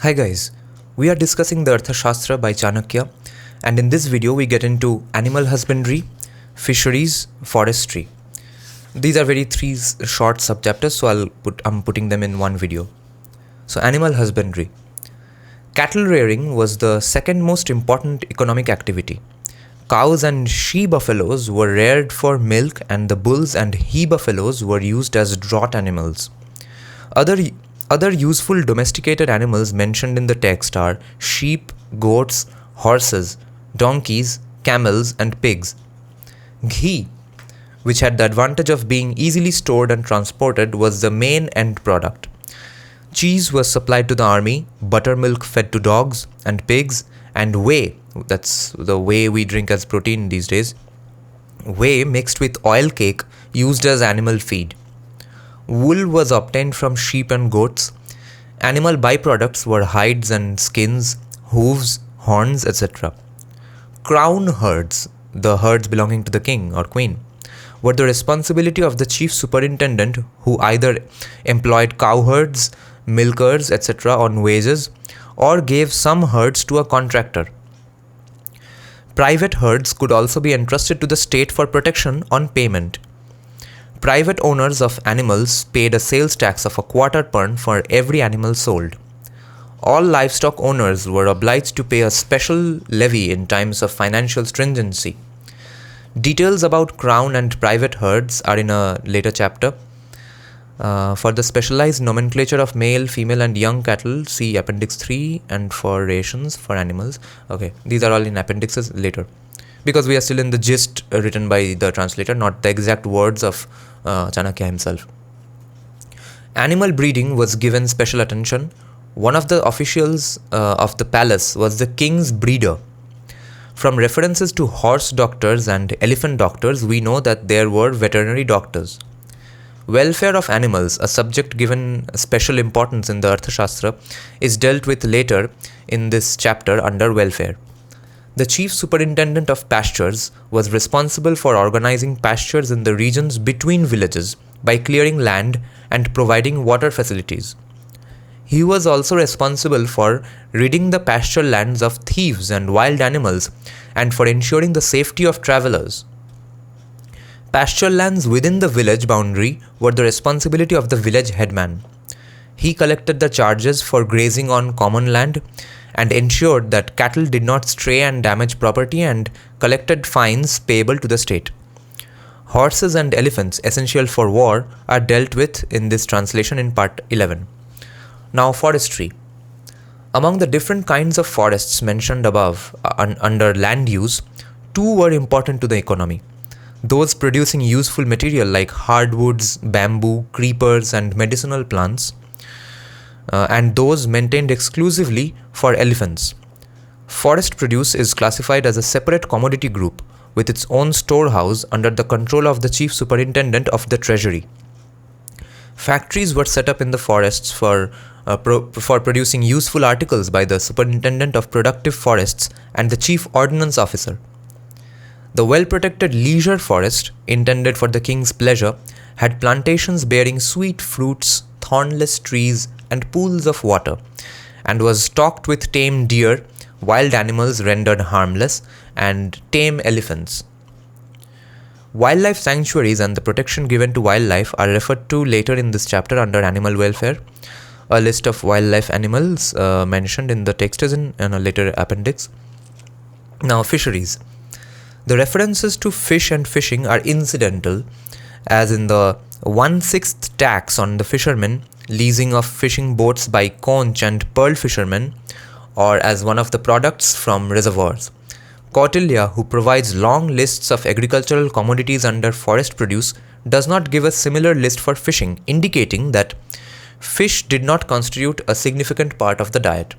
Hi guys, we are discussing the Arthashastra by Chanakya, and in this video we get into animal husbandry, fisheries, forestry. These are very three short subchapters, so I'm putting them in one video. So animal husbandry. Cattle rearing was the second most important economic activity. Cows and she-buffaloes were reared for milk, and the bulls and he-buffaloes were used as draught animals. Other useful domesticated animals mentioned in the text are sheep, goats, horses, donkeys, camels, and pigs. Ghee, which had the advantage of being easily stored and transported, was the main end product. Cheese was supplied to the army, buttermilk fed to dogs and pigs, and whey, that's the whey we drink as protein these days, whey mixed with oil cake used as animal feed. Wool was obtained from sheep and goats. Animal byproducts were hides and skins, hooves, horns, etc. Crown herds, the herds belonging to the king or queen, were the responsibility of the chief superintendent, who either employed cowherds, milkers, etc. on wages, or gave some herds to a contractor. Private herds could also be entrusted to the state for protection on payment. Private owners of animals paid a sales tax of a quarter pern for every animal sold. All livestock owners were obliged to pay a special levy in times of financial stringency. Details about crown and private herds are in a later chapter. For the specialized nomenclature of male, female, and young cattle, see Appendix 3, and for rations for animals. Okay, these are all in appendixes later, because we are still in the gist written by the translator, not the exact words of Chanakya himself. Animal breeding was given special attention. One of the officials of the palace was the king's breeder. From references to horse doctors and elephant doctors, we know that there were veterinary doctors. Welfare of animals, a subject given special importance in the Arthashastra, is dealt with later in this chapter under welfare. The chief superintendent of pastures was responsible for organizing pastures in the regions between villages by clearing land and providing water facilities. He was also responsible for ridding the pasture lands of thieves and wild animals and for ensuring the safety of travelers. Pasture lands within the village boundary were the responsibility of the village headman. He collected the charges for grazing on common land and ensured that cattle did not stray and damage property, and collected fines payable to the state. Horses and elephants, essential for war, are dealt with in this translation in part 11. Now, forestry. Among the different kinds of forests mentioned above under land use, two were important to the economy. Those producing useful material like hardwoods, bamboo, creepers, and medicinal plants, and those maintained exclusively for elephants. Forest produce is classified as a separate commodity group with its own storehouse under the control of the chief superintendent of the treasury. Factories were set up in the forests for producing useful articles by the superintendent of productive forests and the chief ordnance officer. The well-protected leisure forest, intended for the king's pleasure, had plantations bearing sweet fruits, thornless trees, and pools of water, and was stocked with tame deer, wild animals rendered harmless, and tame elephants. Wildlife sanctuaries and the protection given to wildlife are referred to later in this chapter under animal welfare. A list of wildlife animals mentioned in the text is in a later appendix. Now, fisheries. The references to fish and fishing are incidental, as in the 1/6 tax on the fishermen, leasing of fishing boats by conch and pearl fishermen, or as one of the products from reservoirs. Kautilya, who provides long lists of agricultural commodities under forest produce, does not give a similar list for fishing, indicating that fish did not constitute a significant part of the diet.